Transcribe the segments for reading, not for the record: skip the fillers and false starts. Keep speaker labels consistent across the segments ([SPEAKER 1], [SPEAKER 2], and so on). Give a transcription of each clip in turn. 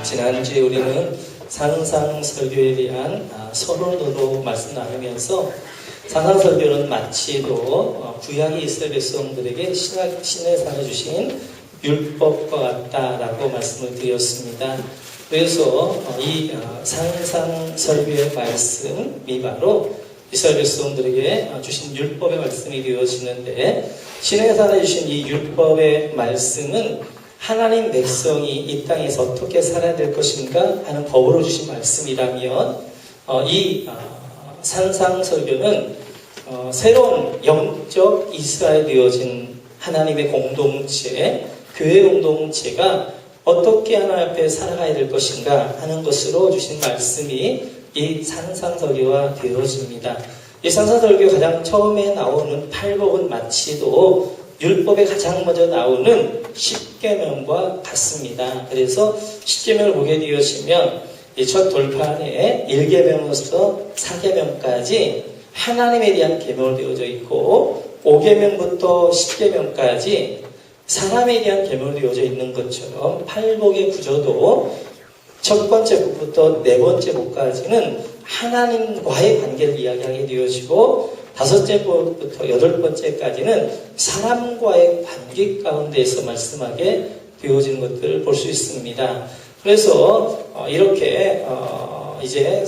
[SPEAKER 1] 지난주에 우리는 산상설교에 대한 서론으로 말씀 나누면서 산상설교는 마치도 구약의 이스라엘 백성들에게 신에서 주신 율법과 같다라고 말씀을 드렸습니다. 그래서 이 산상설교의 말씀이 바로 이스라엘 백성들에게 주신 율법의 말씀이 되어지는데, 신에서 주신 이 율법의 말씀은 하나님 백성이 이 땅에서 어떻게 살아야 될 것인가 하는 법으로 주신 말씀이라면, 이 산상설교는 새로운 영적 이스라엘 되어진 하나님의 공동체, 교회 공동체가 어떻게 하나님 앞에 살아가야 될 것인가 하는 것으로 주신 말씀이 이 산상설교가 되어집니다. 이 산상설교 가장 처음에 나오는 팔복은 마치도 율법에 가장 먼저 나오는 십계명과 같습니다. 그래서 십계명을 보게 되어지면 이 첫 돌판에 1계명부터 4계명까지 하나님에 대한 계명으로 되어져 있고, 5계명부터 10계명까지 사람에 대한 계명으로 되어져 있는 것처럼 팔복의 구조도 첫 번째 복부터 네 번째 복까지는 하나님과의 관계를 이야기하게 되어지고, 다섯째 복부터 여덟 번째까지는 사람과의 관계 가운데에서 말씀하게 되어지는 것들을 볼 수 있습니다. 그래서 이렇게 이제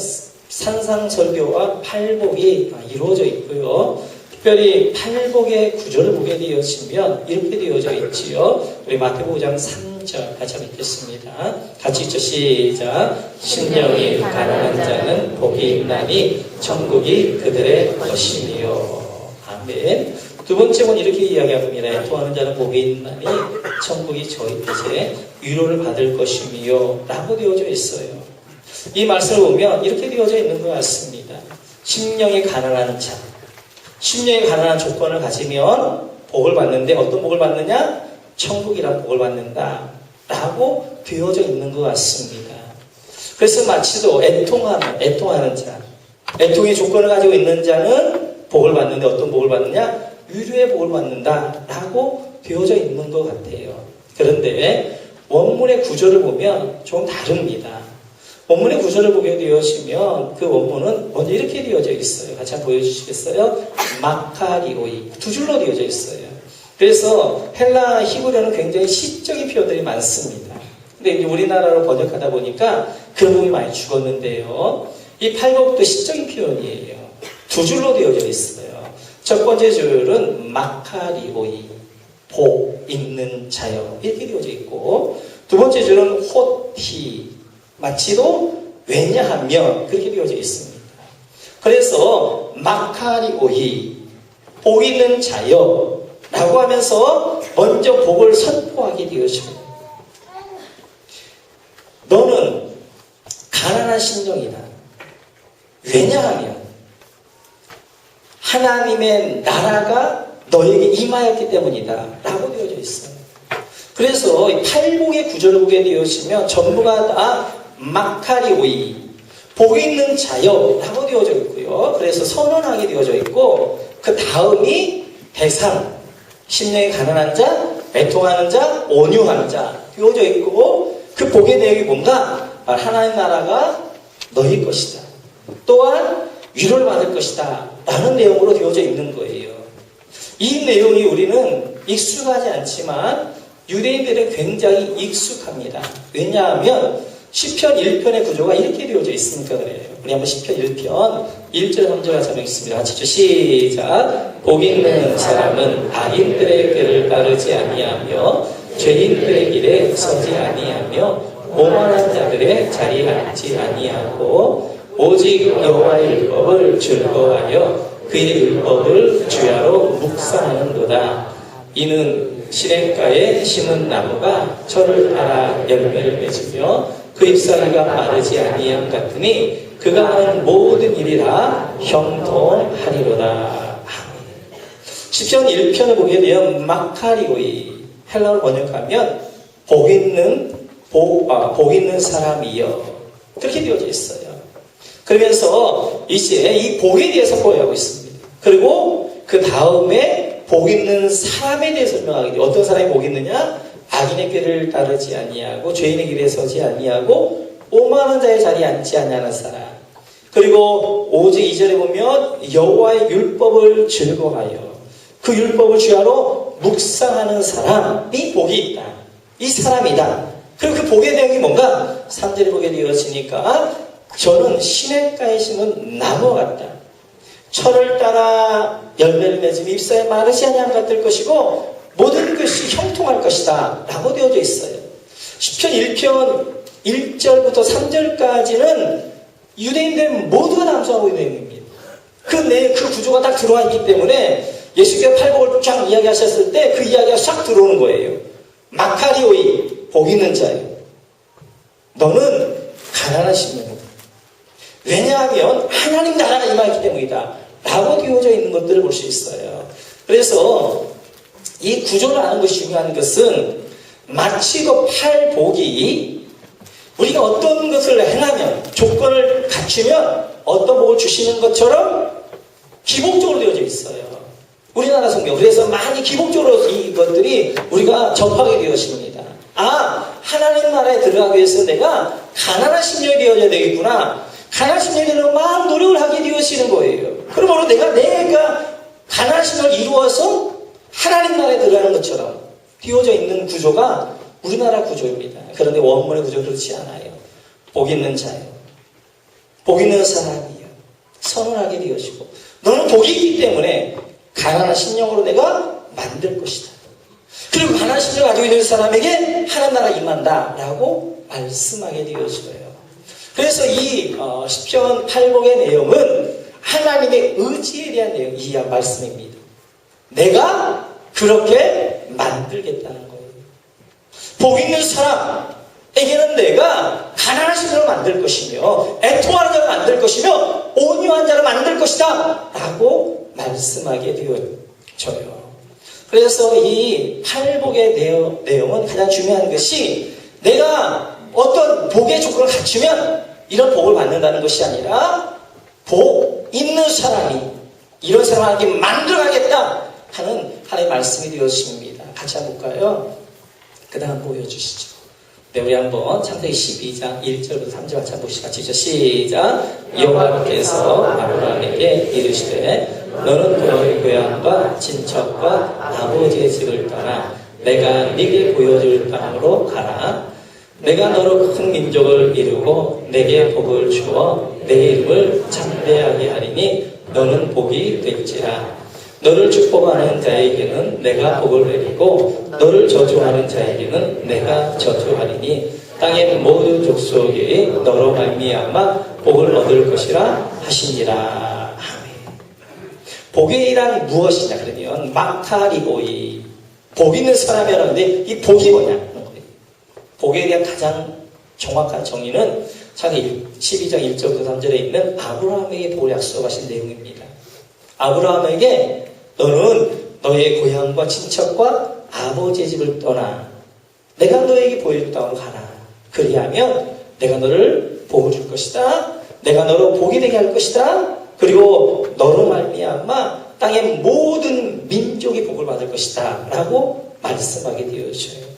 [SPEAKER 1] 산상설교와 팔복이 이루어져 있고요. 특별히 팔복의 구조를 보게 되어지면 이렇게 되어져 있지요. 우리 마태복음 5장 3절 같이 한번 읽겠습니다. 같이 읽죠. 시작. 심령이 가난한 자는 복이 있나니 천국이 그들의 것이니요. 아멘. 두 번째 건 이렇게 이야기합니다. 애통하는 자는 복이 있나니 천국이 저희 뜻에 위로를 받을 것이니요 라고 되어져 있어요. 이 말씀을 보면 이렇게 되어져 있는 것 같습니다. 심령이 가난한 자, 심령이 가난한 조건을 가지면 복을 받는데, 어떤 복을 받느냐? 천국이란 복을 받는다 라고 되어져 있는 것 같습니다. 그래서 마치도 애통하는 자, 애통의 조건을 가지고 있는 자는 복을 받는데 어떤 복을 받느냐? 위로의 복을 받는다 라고 되어져 있는 것 같아요. 그런데 원문의 구조를 보면 좀 다릅니다. 원문의 구조를 보게 되어지면 그 원문은 먼저 이렇게 되어져 있어요. 같이 한번 보여주시겠어요? 마카리오이, 두 줄로 되어져 있어요. 그래서 헬라 히브리어는 굉장히 시적인 표현들이 많습니다. 근데 이제 우리나라로 번역하다 보니까 그런 부분이 많이 죽었는데요. 이 팔복도 시적인 표현이에요. 두 줄로 되어져 있어요. 첫 번째 줄은 마카리오이, 복 있는 자여, 이렇게 되어져 있고, 두 번째 줄은 호티, 마치도 왜냐하면, 그렇게 되어져 있습니다. 그래서 마카리오이, 복 있는 자여 라고 하면서 먼저 복을 선포하게 되어집니다. 너는 가난한 심령이다. 왜냐하면 하나님의 나라가 너에게 임하였기 때문이다 라고 되어져 있어요. 그래서 이 팔복의 구조를 보게 되어지면 전부가 다 마카리오이, 복 있는 자여 라고 되어져 있고요. 그래서 선언하게 되어져 있고, 그 다음이 대상, 심령이 가난한 자, 애통하는 자, 온유한 자 되어져 있고, 그 복의 내용이 뭔가? 하나님 나라가 너희 것이다. 또한 위로를 받을 것이다 라는 내용으로 되어져 있는 거예요. 이 내용이 우리는 익숙하지 않지만 유대인들은 굉장히 익숙합니다. 왜냐하면 시편 1편의 구조가 이렇게 되어져 있으니까 그래요. 우리 한번 시편 1편 1절 3절 같이 한번 읽습니다. 같이 시작. 복 있는 사람은 악인들의 길을 따르지 아니하며 죄인들의 길에 서지 아니하며 오만한 자들의 자리에 앉지 아니하고 오직 여호와의 율법을 즐거워하여 그의 율법을 주야로 묵상하는도다. 이는 시냇가에 심은 나무가 철을 따라 열매를 맺으며 그 잎사귀가 마르지 아니함 같으니 그가 하는 모든 일이 다 형통하리로다. 시편 1편을 보게 되면 마카리오이, 헬라어로 번역하면 복 있는 사람이여, 그렇게 되어져 있어요. 그러면서 이제 이 복에 대해서 보여하고 있습니다. 그리고 그 다음에 복 있는 사람에 대해서 설명하게 돼요. 어떤 사람이 복 있느냐? 악인의 길을 따르지 아니하고 죄인의 길에 서지 아니하고 오만한 자의 자리에 앉지 아니하는 사람. 그리고 5절 2절에 보면 여호와의 율법을 즐거워하여 그 율법을 주야로 묵상하는 사람이 복이 있다. 이 사람이다. 그리고 그 복의 내용이 뭔가 3절에 보게 되어지니까 저는 시냇가에 심은 나무와 같다. 철을 따라 열매를 맺으며 잎사에 마르지 아니함 같을 것이고 모든 것이 형통할 것이다 라고 되어져 있어요. 시편 1편 1절부터 3절까지는 유대인들 모두가 남수하고 있는 내용입니다. 그 구조가 딱 들어와 있기 때문에 예수께서 팔복을 쫙 이야기하셨을 때 그 이야기가 싹 들어오는 거예요. 마카리오이, 복 있는 자요. 너는 가난한 심령이다. 왜냐하면 하나님 나라가 임하기 때문이다 라고 되어져 있는 것들을 볼 수 있어요. 그래서 이 구조를 아는 것이 중요한 것은 마치 그 팔복이 우리가 어떤 것을 행하면 조건을 갖추면 어떤 복을 주시는 것처럼 기복적으로 되어져 있어요. 우리나라 성경. 그래서 많이 기복적으로 이것들이 우리가 접하게 되었습니다. 하나님 나라에 들어가기 위해서 내가 가난한 심령이 되어야 되겠구나. 가난한 심령이 되려면 막 노력을 하게 되어지는 거예요. 그러므로 내가 가난한 심령을 이루어서 하나님 나라에 들어가는 것처럼 되어져 있는 구조가 우리나라 구조입니다. 그런데 원문의 구조는 그렇지 않아요. 복 있는 자요. 복 있는 사람이요. 선언하게 되어지고 너는 복이 있기 때문에 가난한 심령으로 내가 만들 것이다. 그리고 가난한 심령을 가지고 있는 사람에게 하나님 나라가 임한다 라고 말씀하게 되어져요. 그래서 이 시편 8복의 내용은 하나님의 의지에 대한 내용, 이 말씀입니다. 내가 그렇게 만들겠다는 거예요. 복 있는 사람에게는 내가 가난한 심령을 만들 것이며 애통하는 자를 만들 것이며 온유한 자를 만들 것이다 라고 말씀하게 되어져요. 그래서 이 팔복의 내용은 가장 중요한 것이 내가 어떤 복의 조건을 갖추면 이런 복을 받는다는 것이 아니라 복 있는 사람이 이런 사람을 하나님께 만들어가겠다 하는 하나님의 말씀이 되었습니다. 같이 한번 볼까요? 그 다음 보여주시죠. 네, 우리 한번 창세기 12장 1절부터 3절 같이 한번 보시죠. 같이 시작. 여호와께서 아브라함에게 이르시되 너는 너의 고향과 친척과 아버지의 집을 떠나 내가 네게 보여줄 땅으로 가라. 내가 너로 큰 민족을 이루고 내게 복을 주어 내 이름을 창대하게 하리니 너는 복이 될지라. 너를 축복하는 자에게는 내가 복을 내리고 너를 저주하는 자에게는 내가 저주하리니 땅의 모든 족속이 너로 말미암아 복을 얻을 것이라 하시니라. 아멘. 복의 일은 무엇이냐 그러면 마카리오이, 복 있는 사람이라는데 이 복이 뭐냐? 복에 대한 가장 정확한 정의는 창세기 12장 1절부터 3절에 있는 아브라함에게 복을 약속하신 내용입니다. 아브라함에게 너는 너의 고향과 친척과 아버지의 집을 떠나 내가 너에게 보여줄 땅으로 가라. 그리하면 내가 너를 복을 줄 것이다. 내가 너로 복이 되게 할 것이다. 그리고 너로 말미암아 땅의 모든 민족이 복을 받을 것이다 라고 말씀하게 되어져요.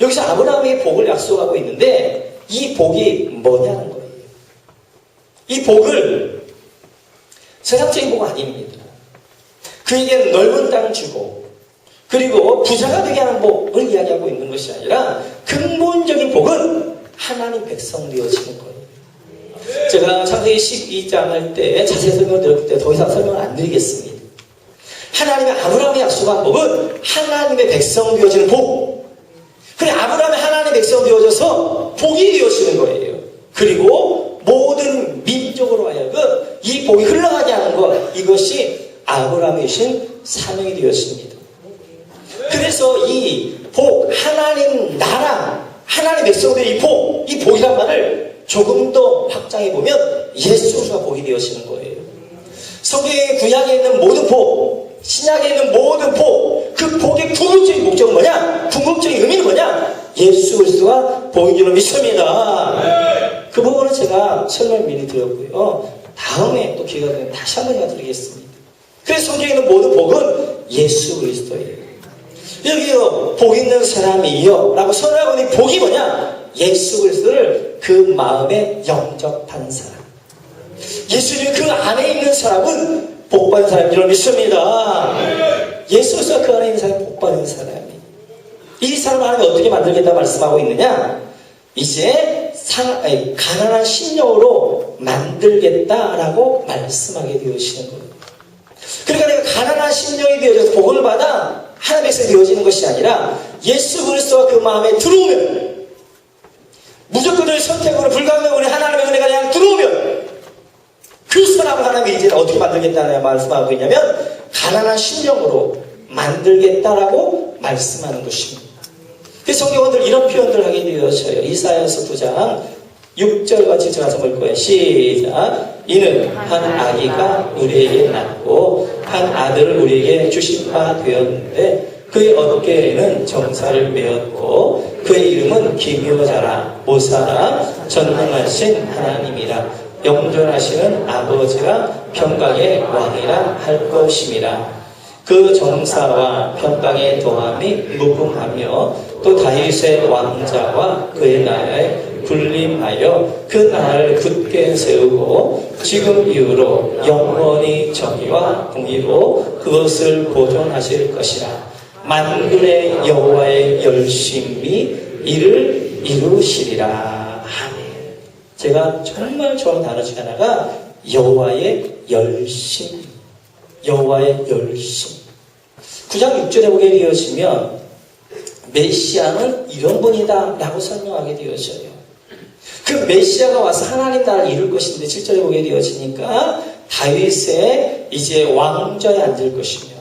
[SPEAKER 1] 여기서 아브라함에게 복을 약속하고 있는데 이 복이 뭐냐는 거예요. 이 복을 세상적인 복은 아닙니다. 그에게는 넓은 땅을 주고 그리고 부자가 되게 하는 복을 이야기하고 있는 것이 아니라 근본적인 복은 하나님 백성 되어지는 거예요. 제가 창세기 12장 할 때 자세히 설명을 드렸기 때문에 더 이상 설명을 안 드리겠습니다. 하나님의 아브라함에 약속한 복은 하나님의 백성 되어지는 복. 그래 아브라함이 하나님의 백성 되어져서 복이 되어지는 거예요. 그리고 모든 민족으로 하여금 이 복이 흘러가게 하는 것, 이것이 아브라함이 주신 사명이 되었습니다. 그래서 이 복, 하나님 나라, 하나님 백성들의 이 복이란 말을 조금 더 확장해 보면 예수 그리스도가 복이 되어지는 거예요. 성경의 구약에 있는 모든 복, 신약에 있는 모든 복, 그 복의 궁극적인 목적은 뭐냐? 궁극적인 의미는 뭐냐? 예수 그리스도가 복인 줄로 믿습니다. 그 부분은 제가 설명 미리 드렸고요. 다음에 또 기회가 되면 다시 한번 제가 드리겠습니다. 그래서 성경에 있는 모든 복은 예수 그리스도예요. 여기요 복 있는 사람이요 라고 선언하고 있는 복이 뭐냐? 예수 그리스도를 그 마음에 영접한 사람. 예수님 그 안에 있는 사람은 복받은 사람인 줄 믿습니다. 예수 그리스도가 그 안에 있는 사람이 복받은 사람이. 이 사람을 하나님이 어떻게 만들겠다고 말씀하고 있느냐? 이제 가난한 심령으로 만들겠다라고 말씀하게 되어지는 거예요. 그러니까 내가 가난한 심령이 되어져서 복을 받아 하나님에서 되어지는 것이 아니라 예수 그리스도가 그 마음에 들어오면, 무조건적인 선택으로 불가능으로 하나님의 은혜가 그냥 들어오면 그 사람을 하나님이 이제 어떻게 만들겠다는 말씀하고 있냐면 가난한 심령으로 만들겠다라고 말씀하는 것입니다. 그래서 성경은 이런 표현들을 하게 되어져요. 이사야서 9장 6절과 7절 가서 볼 거예요. 시작. 이는 한 아기가 우리에게 낳고 한 아들을 우리에게 주신 바 되었는데 그의 어깨에는 정사를 메었고 그의 이름은 기묘자라 모사라 전능하신 하나님이라 영존하시는 아버지라 평강의 왕이라 할 것임이라. 그 정사와 평강의 도함이 무궁하며 또 다윗의 왕자와 그의 나라에 군림하여 그 나라를 굳게 세우고 지금 이후로 영원히 정의와 공의로 그것을 보존하실 것이라. 만군의 여호와의 열심히 이를 이루시리라. 아멘. 제가 정말 좋아하는 단어 중 하나가 여호와의 열심. 여호와의 열심. 9장 6절에 보게 되어지면 메시아는 이런 분이다 라고 설명하게 되어져요. 그 메시아가 와서 하나님 나라를 이룰 것인데 7절에 보게 되어지니까 다윗의 이제 왕좌에 앉을 것이며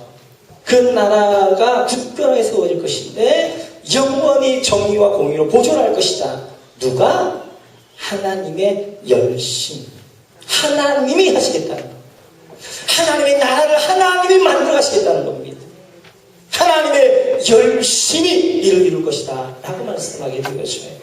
[SPEAKER 1] 그 나라가 굳건하게 세워질 것인데 영원히 정의와 공의로 보존할 것이다. 누가? 하나님의 열심. 하나님이 하시겠다는 것. 하나님의 나라를 하나님이 만들어 가시겠다는 겁니다. 하나님의 열심히 일을 이룰 것이다 라고 말씀하게 되어져요.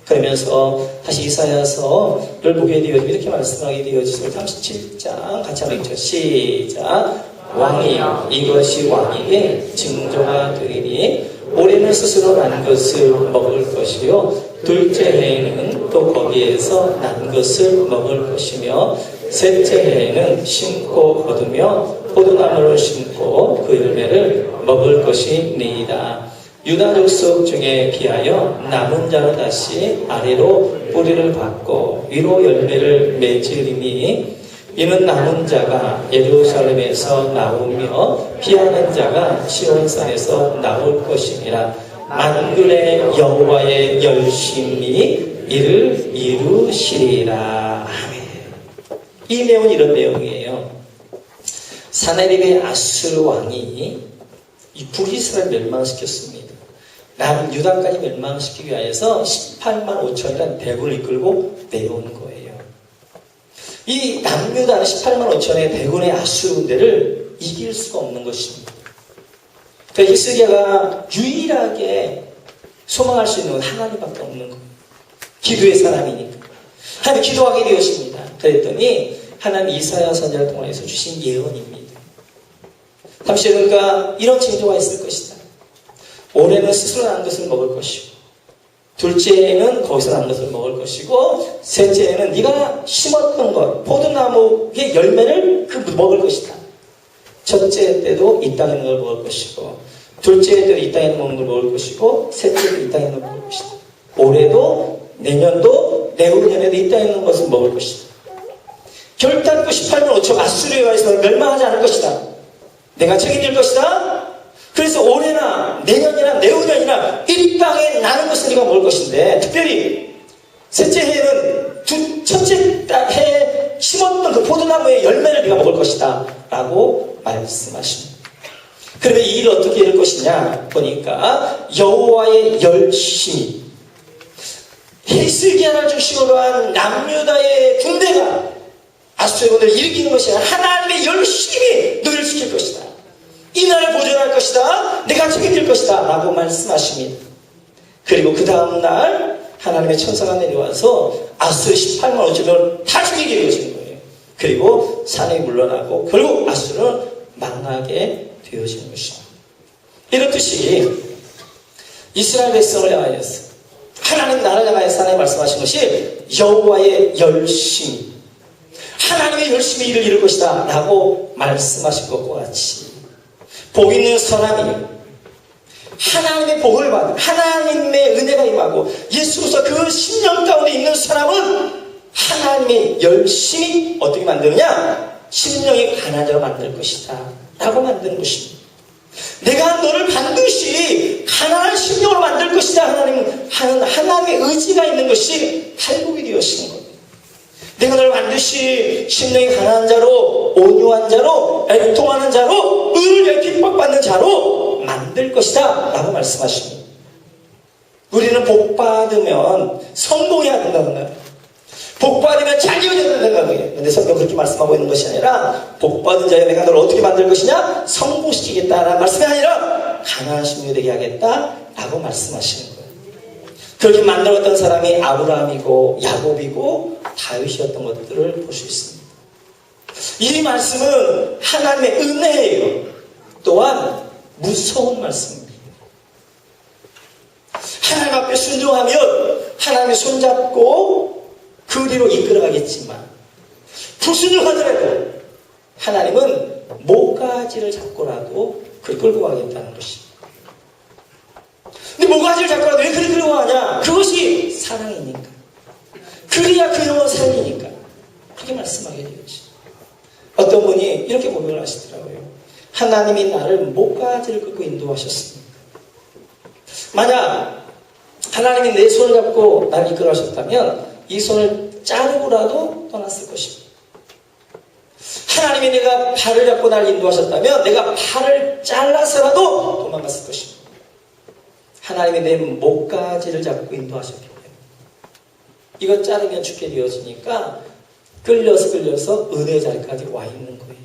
[SPEAKER 1] 그러면서 다시 이사야서를 보게 되어지고 이렇게 말씀하게 되어지고 37장 같이 한번 읽죠. 시작. 왕이 이것이 왕에게 징조가 되리니 올해는 스스로 난 것을 먹을 것이요 둘째 해에는 또 거기에서 난 것을 먹을 것이며 셋째 해에는 심고 거두며 포도나무를 심고 그 열매를 먹을 것이니이다. 유다 족속 중에 비하여 남은 자는 다시 아래로 뿌리를 받고 위로 열매를 맺으리니 이는 남은 자가 예루살렘에서 나오며 피하는 자가 시온산에서 나올 것이니라. 만군의 여호와의 열심히 이를 이루시리라. 아멘. 이 내용은 이런 내용이에요. 사네립의 아수르 왕이 이 북이스라엘 멸망시켰습니다. 남유다까지 멸망시키기 위해서 18만 5천이라는 대군을 이끌고 내려오는 거예요. 이 남유다는 18만 5천의 대군의 아수르 군대를 이길 수가 없는 것입니다. 그러니까 히스기야가 유일하게 소망할 수 있는 건 하나님밖에 없는 거예요. 기도의 사람이니까. 하나님 기도하게 되었습니다. 그랬더니 하나님 이사야 선지자를 통해서 주신 예언입니다. 잠시 그러니까 이런 징조가 있을 것이다. 올해는 스스로 난 것을 먹을 것이고 둘째에는 거기서 난 것을 먹을 것이고 셋째에는 네가 심었던 것 포도나무의 열매를 먹을 것이다. 첫째 때도 이 땅에 있는 걸 먹을 것이고 둘째 때도 이 땅에 있는 걸 먹을 것이고 셋째 때도 이 땅에 있는 걸 먹을 것이다. 올해도 내년도 내후년에도 이 땅에 있는 것을 먹을 것이다. 결단코 18만 5천 아수르에 와서 멸망하지 않을 것이다. 내가 책임질 것이다. 그래서 올해나 내년이나 내후년이나 이 땅에 나는 것을 네가 먹을 것인데 특별히 셋째 해에는 첫째 해에 심었던 그 포도나무의 열매를 네가 먹을 것이다 라고 말씀하십니다. 그러면 이 일을 어떻게 이룰 것이냐 보니까 여호와의 열심히 히스기야를 중심으로 한 남유다의 군대가 아수르의 군대를 일으키는 것이 아니라 하나님의 열심히 너희를 지킬 것이다. 이 나라를 보존할 것이다. 내가 책임질 것이다. 라고 말씀하십니다. 그리고 그 다음날 하나님의 천사가 내려와서 아수르 18만 5천을 다 죽이게 되어지는 거예요. 그리고 산에 물러나고 결국 아수르는 망하게 되어지는 것입니다. 이렇듯이 이스라엘 백성을 향하여서 하나님 나라를 향하여서 하나님 말씀하신 것이 여호와의 열심히, 하나님의 열심히 일을 이룰 것이다 라고 말씀하신 것과 같이 복 있는 사람이 하나님의 복을 받은, 하나님의 은혜가 임하고 예수로서 그 신령 가운데 있는 사람은 하나님의 열심히 어떻게 만드느냐? 심령이 가난한 자로 만들 것이다 라고 만드는 것입니다. 내가 너를 반드시 가난한 심령으로 만들 것이다 하는 하나님의 의지가 있는 것이 탈북이 되어지는 겁니다. 내가 너를 반드시 심령이 가난한 자로, 온유한 자로, 애통하는 자로, 의를 위해 핍박받는 자로 만들 것이다 라고 말씀하십니다. 우리는 복 받으면 성공해야 된다는 거예요. 복 받으면 잘 이루어져야 된다는 거예요. 그런데 성경 그렇게 말씀하고 있는 것이 아니라 복 받은 자여 내가 너를 어떻게 만들 것이냐? 성공시키겠다라는 말씀이 아니라 가난한 심령이 되게 하겠다 라고 말씀하시는 거예요. 그렇게 만들었던 사람이 아브라함이고 야곱이고 다윗이었던 것들을 볼 수 있습니다. 이 말씀은 하나님의 은혜예요. 또한 무서운 말씀입니다. 하나님 앞에 순종하면 하나님의 손잡고 그리로 이끌어가겠지만 불순종하더라도 하나님은 모가지를 잡고라도 그를 끌고 가겠다는 것입니다. 근데 모가지를 잡고라도 왜 그를 끌고 가냐? 그것이 사랑이니까. 그래야 그 영혼 살리니까. 그렇게 말씀하게 되었지. 어떤 분이 이렇게 고백을 하시더라고요. 하나님이 나를 모가지를 끌고 인도하셨습니다. 만약 하나님이 내 손을 잡고 나를 이끌어하셨다면 이 손을 자르고라도 떠났을 것입니다. 하나님이 내가 발을 잡고 나를 인도하셨다면 내가 발을 잘라서라도 도망갔을 것입니다. 하나님이 내 목가지를 잡고 인도하셨기 때문에 이것 자르면 죽게 되어지니까 끌려서 은혜의 자리까지 와 있는 거예요.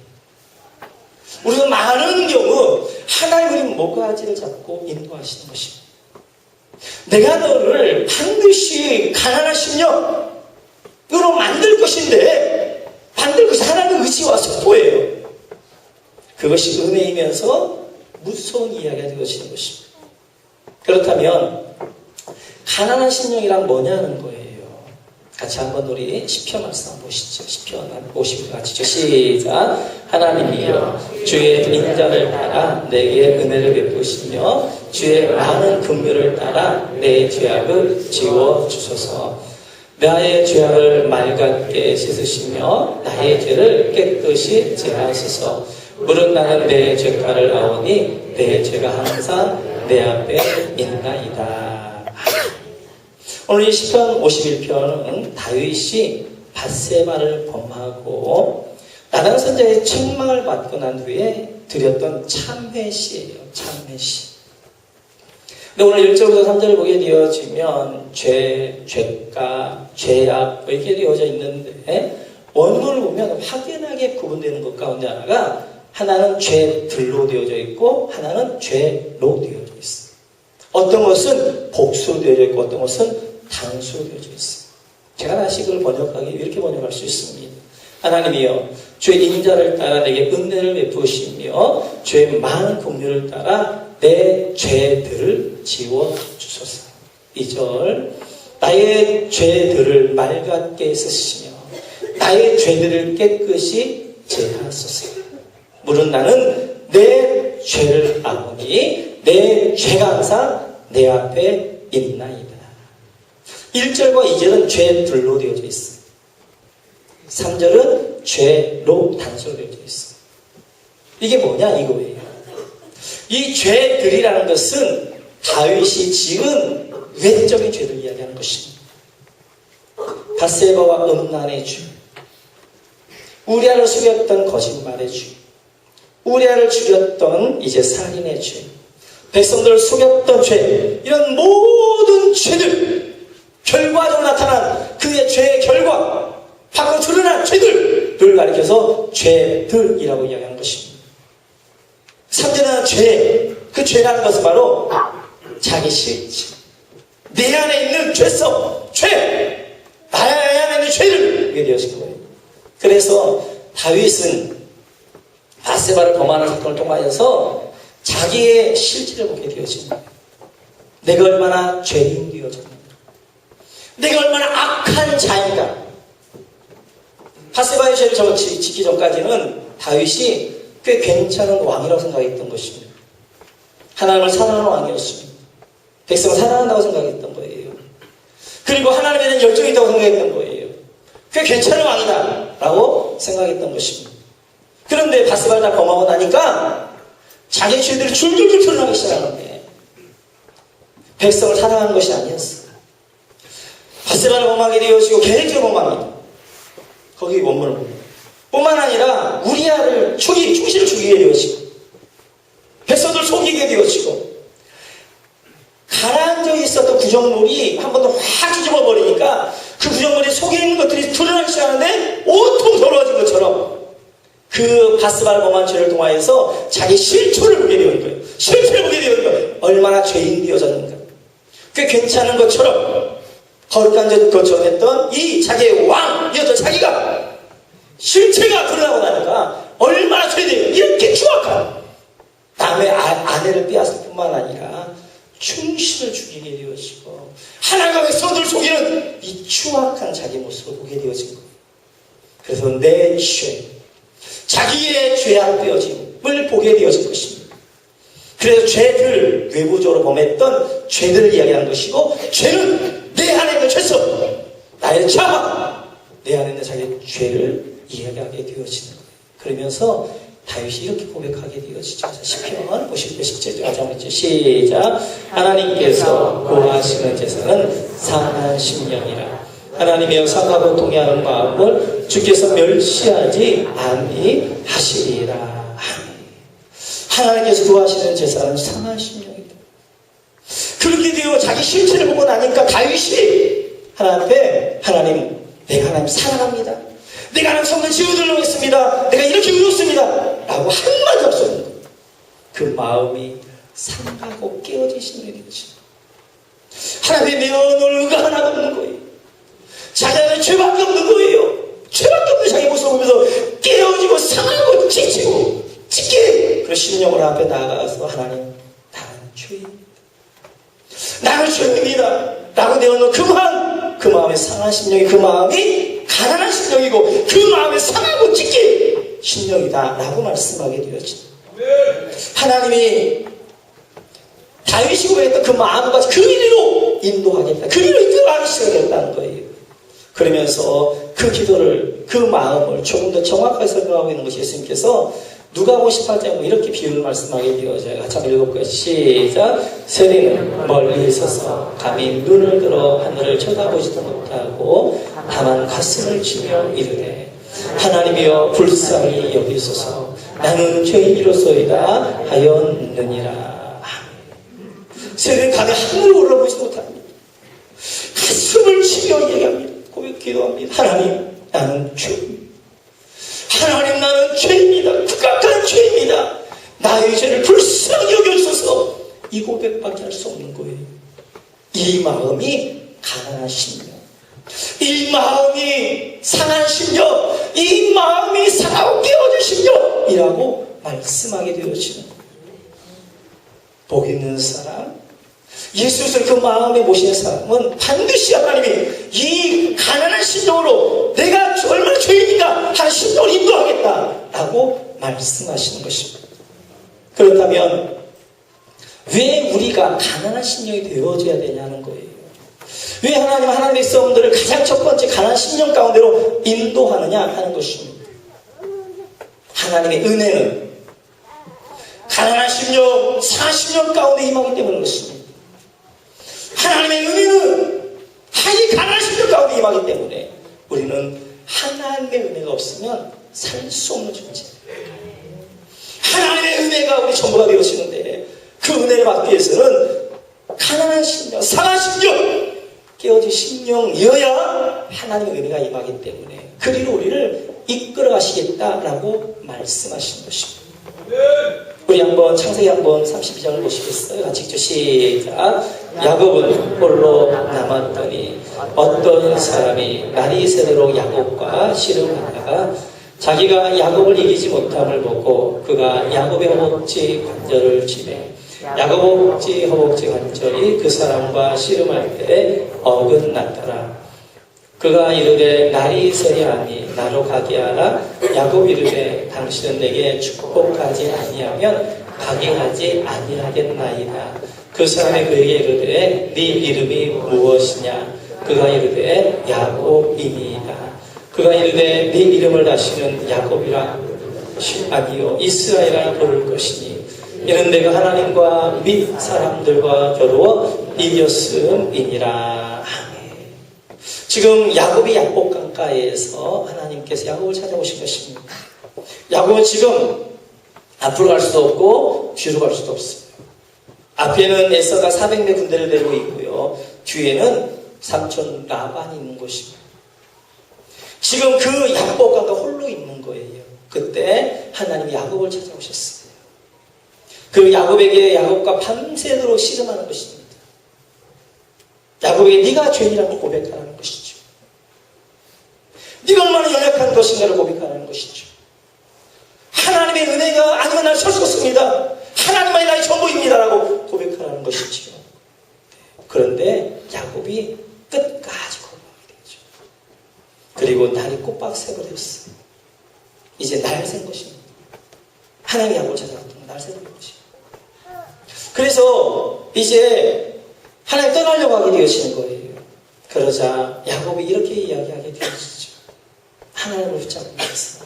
[SPEAKER 1] 우리가 많은 경우 하나님이 목가지를 잡고 인도하시는 것입니다. 내가 너를 반드시 가난한 심령으로 만들 것인데 만들 것이 하나님의 의지와 속도예요. 그것이 은혜이면서 무서운 이야기가 되어지는 것입니다. 그렇다면 가난한 심령이란 뭐냐는 거예요. 같이 한번 우리 시편 말씀 한번 보시죠. 시편 50을 같이죠. 시작. 하나님이여 주의 인자를 따라 내게 은혜를 베푸시며 주의 많은 긍휼을 따라 내 죄악을 지워주소서. 나의 죄악을 맑게 씻으시며 나의 죄를 깨끗이 제하소서. 물은 나는 내 죄가를 아오니 내 죄가 항상 내 앞에 있나이다. 오늘 이 시편 51편은 다윗이 밧세바를 범하고 나단 선자의 책망을 받고 난 후에 드렸던 참회시예요. 참회시. 근데 오늘 1절부터 3절을 보게 되어지면 죄, 죄가, 죄악 이렇게 되어져 있는데 원문을 보면 확연하게 구분되는 것 가운데 하나가 하나는 죄들로 되어져 있고 하나는 죄로 되어져 있어요. 어떤 것은 복수로 되어져 있고 어떤 것은 단수로 되어져 있어요. 제가 다시 그걸 번역하기 이렇게 번역할 수 있습니다. 하나님이여 주의 인자를 따라 내게 은혜를 베푸시며 주의 많은 긍휼을 따라 내 죄들을 지워주소서. 2절 나의 죄들을 맑게 쓰시며 나의 죄들을 깨끗이 제하소서. 물은 나는 내 죄를 아오니 내 죄가 항상 내 앞에 있나이다. 1절과 2절은 죄들로 되어져 있어요. 3절은 죄로 단수로 되어져 있어요. 이게 뭐냐 이거예요. 이 죄들이라는 것은 다윗이 지은 외적인 죄를 이야기하는 것입니다. 밧세바와 음란의 죄, 우리아를 속였던 거짓말의 죄, 우리아를 죽였던 이제 살인의 죄, 백성들을 속였던 죄, 이런 모든 죄들, 결과적으로 나타난 그의 죄의 결과, 밖으로 드러난 죄들을 가리켜서 죄들이라고 이야기하는 것입니다. 3절은 죄, 그 죄라는 것은 바로 자기 실체, 내 안에 있는 죄성, 죄, 나의 안에 있는 죄를 이게 되어진 거예요. 그래서 다윗은 밧세바를 범하는 사건을 통하여서 자기의 실질을 보게 되어집니다. 내가 얼마나 죄인 되어졌는가, 내가 얼마나 악한 자인가. 바세바의 죄를 지키기 전까지는 다윗이 꽤 괜찮은 왕이라고 생각했던 것입니다. 하나님을 사랑하는 왕이었습니다. 백성을 사랑한다고 생각했던 거예요. 그리고 하나님에 대한 열정이 있다고 생각했던 거예요. 꽤 괜찮은 왕이다 라고 생각했던 것입니다. 그런데 바세바를 다 범하고 나니까 자기 죄들이 줄줄줄 드러나기 시작하는데 백성을 사랑하는 것이 아니었어요. 바세바를 범하게 되어지고 계획적으로 범합니다. 거기 원문을 봅니다. 뿐만 아니라 우리아를 충실히 죽이게 되어지고 백성들 속이게 되어지고 가라앉아 있었던 구정물이 한 번 더 확 뒤집어 버리니까 그 구정물에 속에 있는 것들이 드러나기 시작하는데 온통 더러워진 것처럼 그 바세바를 범한 죄를 통하여서 자기 실초를 보게 되는 거예요. 실체를 보게 되는 거예요. 얼마나 죄인 되어졌는가. 꽤 괜찮은 것처럼 거룩한 것처럼 했던 이 자기의 왕이었던 자기가 실체가 드러나고 나니까 얼마나 죄인이에요. 이렇게 추악한 남의 아내를 빼앗을 뿐만 아니라 충실을 죽이게 되어지고 하나님과 백성들을 속이는 이 추악한 자기 모습을 보게 되어진 거예요. 그래서 내 죄, 자기의 죄악 되어짐을 보게 되어진 것입니다. 그래서 죄를 외부적으로 범했던 죄들을 이야기하는 것이고, 죄는 내 안에 있는 죄성, 나의 자아, 내 안에 있는 자기의 죄를 이야기하게 되어지는 거예요. 그러면서 다윗이 이렇게 고백하게 되어지죠. 시편 51편 10절 같이 한번 시작. 하나님께서 구하시는 제사는 상한 심령이라. 하나님의 상하고 동의하는 마음을 주께서 멸시하지 아니하시리라. 하나님께서 구하시는 제사는 상한 심령이다. 그렇게 되어 자기 실체를 보고 나니까 다윗이 하나님 앞에, 하나님, 내가 하나님 사랑합니다. 내가 하나님 성을 지어드리려고 했습니다. 내가 이렇게 의롭습니다 라고 한마디 없었는데 그 마음이 상하고 깨어지시는 일이 되죠. 하나님의 면을 의가 하나도 없는 거예요. 자기 안에 죄밖에 없는 거예요. 죄밖에 없는 자기 모습을 보면서 깨어지고 상하고 지치고 찢게, 그런 심령을 앞에 나가서 하나님, 나는 죄인입니다. 나는 죄인입니다 라고 내어놓은 그 마음의 상한 심령이, 그 마음이 가난한 심령이고 그 마음에 상하고 찢긴 심령이다 라고 말씀하게 되어집니다. 하나님이 다윗이 고백했던 그 마음과 그 일로 인도하겠다, 그 일로 인도하기 시작했다는 거예요. 그러면서 그 기도를, 그 마음을 조금 더 정확하게 설명하고 있는 것이 예수님께서 누가복음 18장에 이렇게 비유를 말씀하게 되어져요. 같이 한번 읽어볼까요? 시작. 세리는 멀리 있어서 감히 눈을 들어 하늘을 쳐다보지도 못하고 다만 가슴을 치며 이르되 하나님이여 불쌍히 여기소서 나는 죄인이로소이다 하였느니라. 세리는 감히 하늘을 올라보지도 못합니다. 가슴을 치며 얘기합니다. 고백 기도합니다. 하나님, 나는 죄입니다. 하나님, 나는 죄입니다. 극악한 죄입니다. 나의 죄를 불쌍히 여겨주소서. 이 고백밖에 할 수 없는 거예요. 이 마음이 가난한 심령, 이 마음이 상한 심령, 이 마음이 상하고 깨어진 심령이라고 말씀하게 되어지는 거예요. 복 있는 사람, 예수를 그 마음에 모시는 사람은 반드시 하나님이 이 가난한 심령으로 내가 얼마나 죄인인가 하는 심령을 인도하겠다라고 말씀하시는 것입니다. 그렇다면 왜 우리가 가난한 심령이 되어져야 되냐는 거예요. 왜 하나님의 백성들을 가장 첫 번째 가난한 심령 가운데로 인도하느냐 하는 것입니다. 하나님의 은혜는 가난한 심령, 상한 심령 가운데 임하기 때문인 것입니다. 하나님의 은혜는 이 가난한 심령 가운데 임하기 때문에 우리는 하나님의 은혜가 없으면 살 수 없는 존재. 하나님의 은혜가 우리 전부가 되어지는데 그 은혜를 받기 위해서는 가난한 심령, 상한 심령, 깨어진 심령이어야 하나님의 은혜가 임하기 때문에 그리로 우리를 이끌어 가시겠다라고 말씀하시는 것입니다. 우리 한번 창세기 한번 32장을 보시겠어요? 같이 읽죠. 시작. 야곱은 홀로 남았더니 어떤 사람이 날이 새도록 야곱과 씨름하다가 자기가 야곱을 이기지 못함을 보고 그가 야곱의 허벅지 관절을 치매 야곱 허벅지 관절이 그 사람과 씨름할 때에 어긋났더라. 그가 이르되 날이 서야하니 나로 가게 하라. 야곱이 이르되 당신은 내게 축복하지 아니하면 가게 하지 아니하겠나이다. 그 사람이 그에게 이르되 네 이름이 무엇이냐? 그가 이르되 야곱이니이다. 그가 이르되 네 이름을 다시는 야곱이라 아니요 이스라엘이라 부를 것이니 이는 내가 하나님과 및 사람들과 겨루어 이겼음이니라. 지금 야곱이 야복 강가에서 하나님께서 야곱을 찾아오신 것입니다. 야곱은 지금 앞으로 갈 수도 없고 뒤로 갈 수도 없어요. 앞에는 에서가 400명 군대를 데리고 있고요. 뒤에는 삼촌 라반이 있는 곳입니다. 지금 그 야복 강가 홀로 있는 거예요. 그때 하나님이 야곱을 찾아오셨어요. 그 야곱에게 야곱과 밤새도록 씨름하는 것입니다. 야곱에게 네가 죄인이라고 고백하는 것이죠. 네가 얼마나 연약한 것인가를 고백하는 것이죠. 하나님의 은혜가 아니면 날 설 수 없습니다. 하나님만이 나의 전부입니다라고 고백하는 것이죠. 그런데 야곱이 끝까지 고백하게 되죠. 그리고 날이 꼬박 새버렸어요. 이제 날 샌 것입니다. 하나님이 야곱을 찾아왔던 날 새버린 것입니다. 그래서 이제 하나님 떠나려고 하게 되어지는 거예요. 그러자 야곱이 이렇게 이야기하게 되어지죠. 하나님을 붙잡고 있어.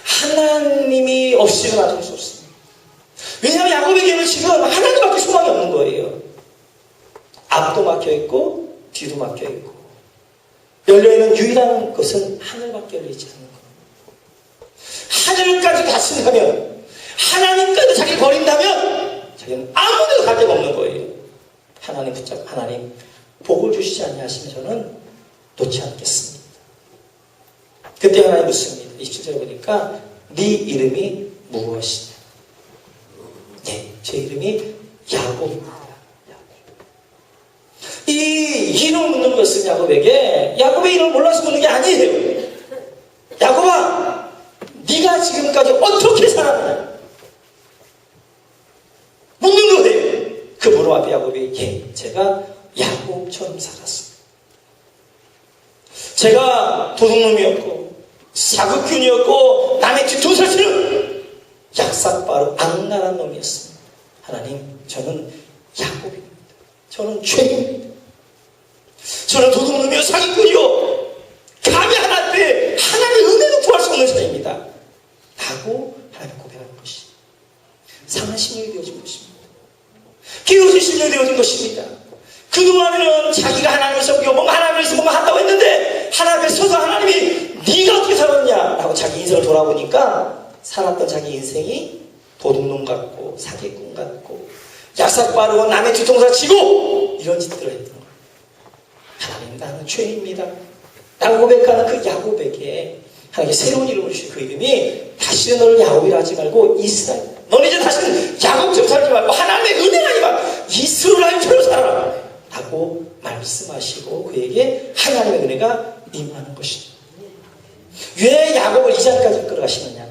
[SPEAKER 1] 하나님이 없이는 나갈 수 없습니다. 왜냐하면 야곱에게는 지금 하나님밖에 소망이 없는 거예요. 앞도 막혀있고 뒤도 막혀있고 열려있는 유일한 것은 하늘밖에 열리지 않는 거예요. 하늘까지 갔습니다면 하나님까지 자기 버린다면 자기는 아무 데도 갈 데가 없는 거예요. 하나님 붙잡고 하나님 복을 주시지 아니하시면 저는 놓지 않겠습니다. 그때 하나님 묻습니다. 27절에 보니까 네 이름이 무엇이냐? 네, 제 이름이 야곱입니다. 이 이름을 묻는 것은 야곱에게 야곱의 이름을 몰라서 묻는 게 아니에요. 야곱아, 네가 지금까지 어떻게 살았냐? 묻는 거예요. 그 무릎 앞에 야곱이 예, 제가 야곱처럼 살았습니다. 제가 도둑놈이었고 사극꾼이었고 남의 뒤통수를 치는 약삭빠르 악랄한 놈이었습니다. 하나님, 저는 야곱입니다. 저는 죄인입니다. 저는 도둑놈이요 사기꾼이요 감히 하나님의 은혜도 구할 수 없는 자입니다 라고 하나님 고백하는 것이 상한 심령이 되어진 것입니다. 깨어진 심령이 되어진 것입니다. 그동안에는 자기가 하나님을 섬기고 뭔가 하나님을 위해서 뭔가 한다고 했는데 하나님 앞에 서서 하나님이 네가 어떻게 살았냐 라고 자기 인생을 돌아보니까 살았던 자기 인생이 도둑놈 같고 사기꾼 같고 약삭 빠르고 남의 뒤통수 치고 이런 짓들을 했던 거예요. 하나님, 나는 죄인입니다 라고 고백하는 그 야곱에게 하나님께 새로운 이름을 주신 그 이름이 다시는 너를 야곱이라 하지 말고 이스라엘, 너는 이제 다시는 야곱처럼 살지 말고 하나님의 은혜가 아니라 이스라엘처럼 살아라 라고 말씀하시고 그에게 하나님의 은혜가 임하는 것입니다. 왜 야곱을 이 자리까지 끌어가시느냐?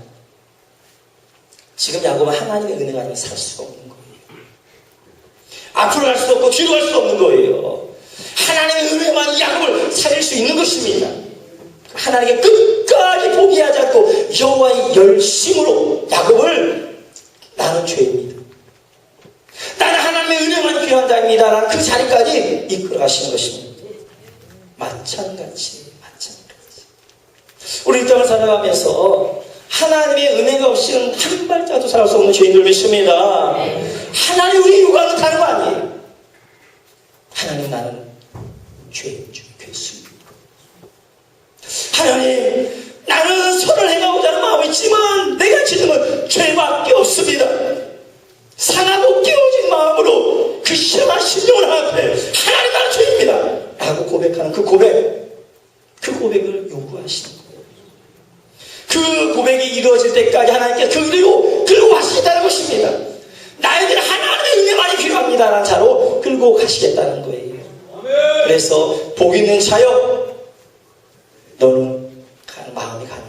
[SPEAKER 1] 지금 야곱은 하나님의 은혜가 아니면 살 수가 없는 거예요. 앞으로 갈 수도 없고 뒤로 갈 수도 없는 거예요. 하나님의 은혜만 야곱을 살릴 수 있는 것입니다. 하나님께 끝까지 포기하지 않고 여호와의 열심으로 야곱을 나는 죄입니다. 나는 하나님의 은혜만 필요한 자입니다 라는 그 자리까지 이끌어 가시는 것입니다. 마찬가지. 우리 이 땅을 살아가면서 하나님의 은혜가 없이는 한 발자도 살아갈 수 없는 죄인들 믿습니다. 하나님 우리 육안은 다른 거 아니에요. 하나님, 나는 죄인 중에 괴수입니다. 하나님, 나는 선을 행하고자 하는 마음이 있지만 내가 지는 건 죄밖에 없습니다. 상하고 깨어진 마음으로 그 시험한 심령을 앞에 하나님, 나는 죄입니다 라고 고백하는 그 고백을 요구하시는 거예요. 그 고백이 이루어질 때까지 하나님께서 끌고 가시겠다는 것입니다. 나에게는 하나님의 은혜만이 필요합니다라는 자로 끌고 가시겠다는 거예요. 그래서 복 있는 자여, 너는 마음이 가난하다.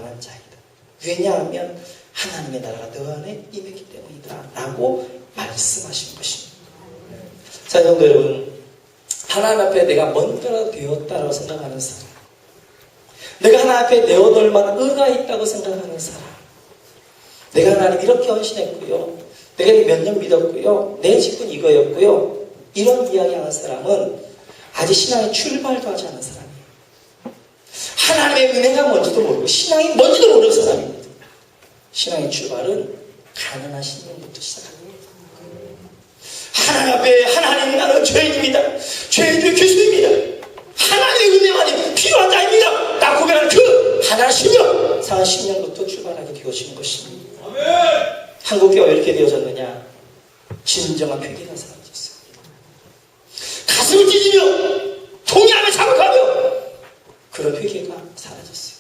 [SPEAKER 1] 왜냐하면 하나님의 나라가 너 안에 임했기 때문이다 라고 말씀하신 것입니다. 자, 성도 여러분, 하나님 앞에 내가 뭔가가 되었다고 생각하는 사람, 내가 하나님 앞에 내어놓을 만한 의가 있다고 생각하는 사람, 내가 하나님 이렇게 헌신했고요, 내가 몇 년 믿었고요, 내 직분 이거였고요, 이런 이야기하는 사람은 아직 신앙의 출발도 하지 않은 사람이에요. 하나님의 은혜가 뭔지도 모르고 신앙이 뭔지도 모르는 사람입니다. 신앙의 출발은 가난한 신앙부터 시작합니다. 하나님 앞에 하나님 나는 죄인입니다. 죄인들 교수입니다. 하나님의 은혜만이 필요한 자입니다. 딱 고백하는 그 하나님 신령 상한 10년부터 출발하게 되어지는 것입니다. 아멘. 한국교회가 왜 이렇게 되어졌느냐? 진정한 회개가 사라졌어요. 가슴을 찢으며 통회하며 자극하며 그런 회개가 사라졌어요.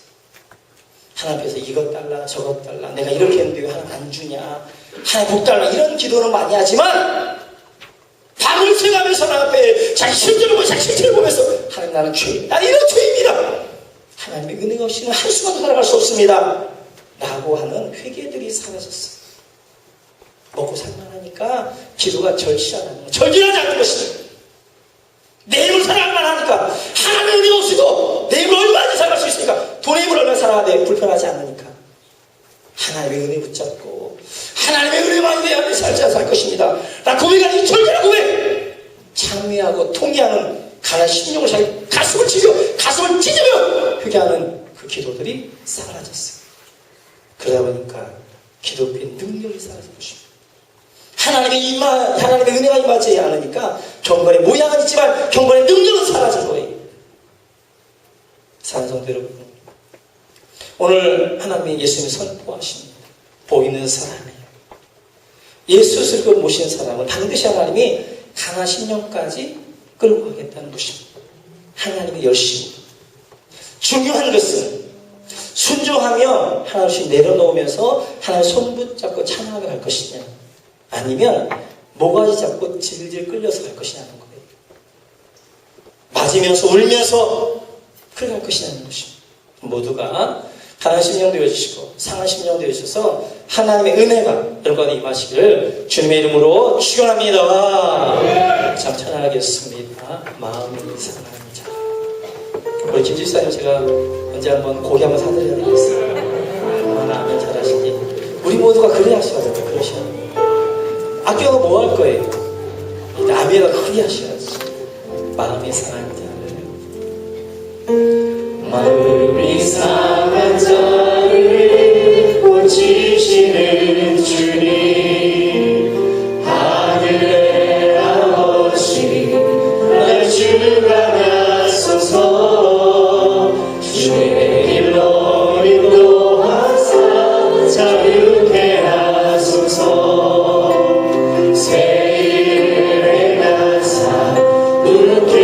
[SPEAKER 1] 하나님 앞에서 이것 달라 저것 달라 내가 이렇게 했는데 왜 하나님 안 주냐, 하나님 복 달라, 이런 기도는 많이 하지만 밤을 새가면서 하나님 앞에 자기 실제를 보고 자기 실체를 보면서 하나님 나는 죄인, 나는 이런 죄입니다, 하나님의 은혜가 없이는 한순간도 살아갈 수 없습니다 라고 하는 회개들이 사라졌어요. 먹고 살만하니까 기도가 절실하지 않는 것입니다. 내 힘을 살아만 하니까, 하나님의 은혜가 없이도 내 힘을 얼마나 살아갈 수 있으니까, 돈의 힘을 얼마나 살아야 돼, 불편하지 않으니까 하나님의 은혜 붙잡고 하나님의 은혜만 내야 살 것입니다. 나 고백하는 이 절대한 고백, 창미하고 통회하는 가난 심령을 자기 가슴을 찢으며 회개하는 그 기도들이 사라졌어요. 그러다 보니까 기독교의 능력이 사라진 것입니다. 하나님의 은혜가 임하지 않으니까 경건의 모양은 있지만 경건의 능력은 사라진 거예요. 사랑하는 성도 여러분, 오늘 하나님이 예수님이 선포하십니다. 보이는 사람이에요. 예수를 모신 사람은 반드시 하나님이 가난 심령까지 끌고 가겠다는 것입니다. 하나님의 열심. 중요한 것은 순종하며 하나씩 내려놓으면서 하나님 손 붙잡고 찬양하며 갈 것이냐, 아니면 모가지 잡고 질질 끌려서 갈 것이냐는 거예요. 맞으면서 울면서 그래 갈 것이냐는 것입니다. 모두가 가난 심령 되어주시고 상한 심령 되어주셔서 하나님의 은혜가 여러분 임하시기를 주님의 이름으로 축원합니다. 참 찬양하겠습니다. 마음이 상한 자. 우리 김집사님 제가 언제 한번 고기 한번 사드려야 되겠어요. 얼마나 하면 잘하시니. 우리 모두가 그래야 하셔야 돼요. 그러셔야 돼요. 아껴도 뭐 할 거예요? 이 나비에다 크게 하셔야지. 마음이 상한 자를, 마음이 상한 자를 고치시는 주님, 하늘의 아버지 날 주관하소서. 주의 길로 인도하사 자유케 하소서. 새 일을 행하사 누게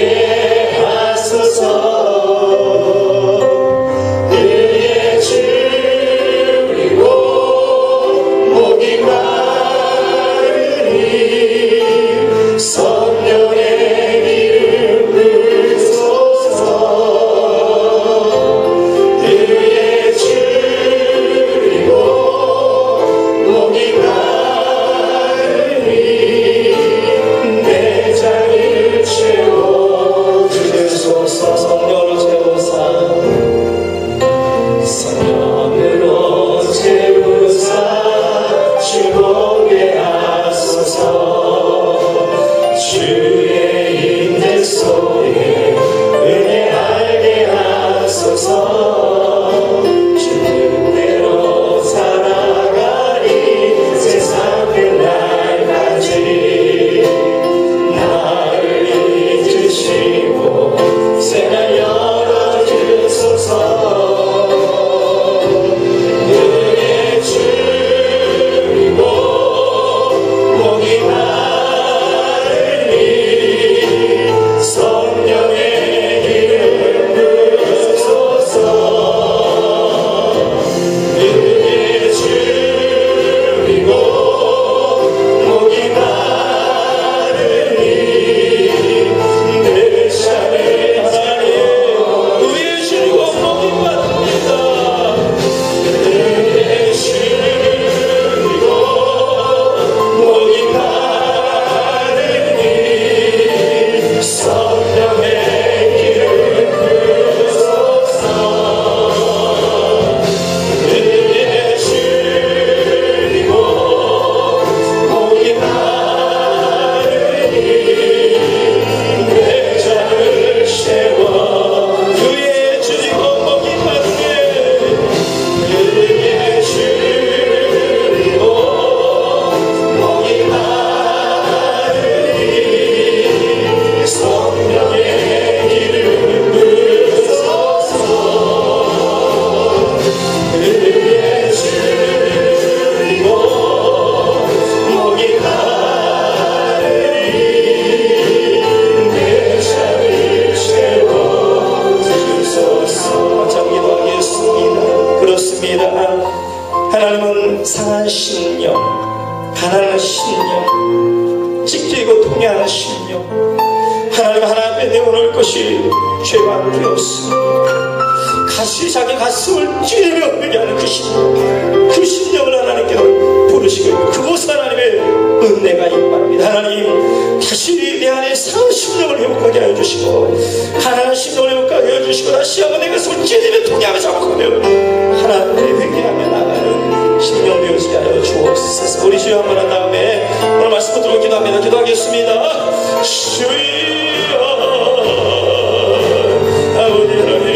[SPEAKER 1] 하소서. 성령의
[SPEAKER 2] 하나님 앞에 내어놓을 것이 죄가 되었습니다. 다시 자기 가슴을 찌르며 흘리게 하는 그 심령을 하나님께로 부르시고 그곳 하나님의 은혜가 임합니다. 하나님 다시 내 안에 상한 심령을 회복하게 하여 주시고 가난한 심령을 회복하게 하여 주시고 다시 한번 내 가슴을 찌르며 통해하며 자복하며 하나님의 회개하며 나가는 심령 되어지게 하여 주옵소서. 우리 주여 한번 한 다음에 오늘 말씀 듣고 기도합니다. 기도하겠습니다. 주여 아버지 하나님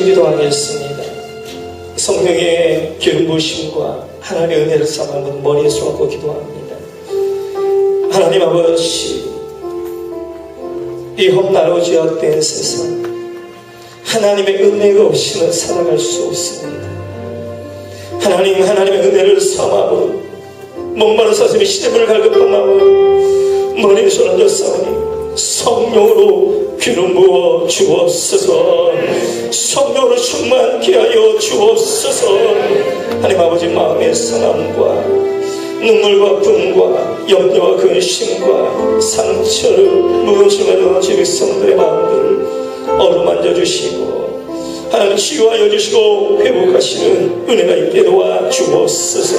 [SPEAKER 2] 기도하겠습니다. 성령의 기름 부으심과 하나님의 은혜를 삼아 머리에 쏟고 기도합니다. 하나님 아버지, 이 험난하고 죄악된 세상 하나님의 은혜가 없이는 살아갈 수 없습니다. 하나님의 은혜를 삼아 목마른 사슴이 시대문을 갈급한 마음을 머리에 쏟아졌사오니 성령으로 기름 부어 주옵소서. 성령으로 충만케 하여 주옵소서. 하나님 아버지, 마음의 상함과 눈물과 분과 염려와 근심과 상처를 무엇인가로 제 백성들의 마음들을 어루만져 주시고 하나님 치유하여 주시고 회복하시는 은혜가 있게 도와 주옵소서.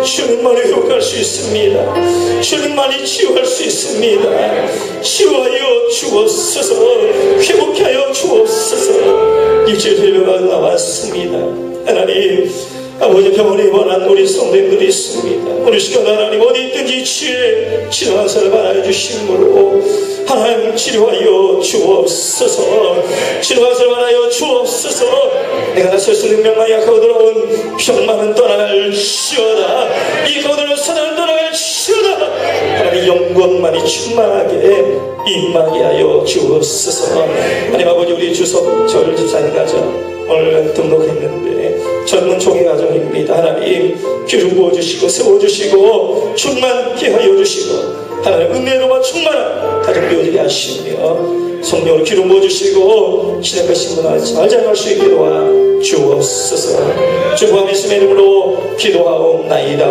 [SPEAKER 2] 주님만이 회복할 수 있습니다. 주님만이 치유할 수 있습니다. 치유하여 주옵소서. 회복하여 주옵소서. 이제 예배가 나왔습니다. 하나님 아버지, 병원에 입원한 우리 성도님들이 있습니다. 우리 시간 하나님 어디 있든지 치유에 치료한 사람 알아여 주심으로 하나님 치료하여 주옵소서. 치료한 사람 알아여 주옵소서. 내가 다시 수 능력만 약하고 들어온 병만은 떠나갈지어다. 이 가운데로 사단은 떠나갈지어다. 하나님 영광만이 충만하게 임하게 하여 주옵소서. 하나님 아버지, 우리 주석 절 집사님 가정 오늘 등록했는데 젊은 총회 가정입니다. 하나님 기름 부어주시고 세워주시고 충만케 하여 주시고 하나님 은혜로만 충만한 가정 되어지게 하시며 성령으로 기름 부어주시고 신약하신 분을 잘 자랑할 수 있게 도와 주옵소서. 주 구함 예수의 이름으로 기도하옵나이다.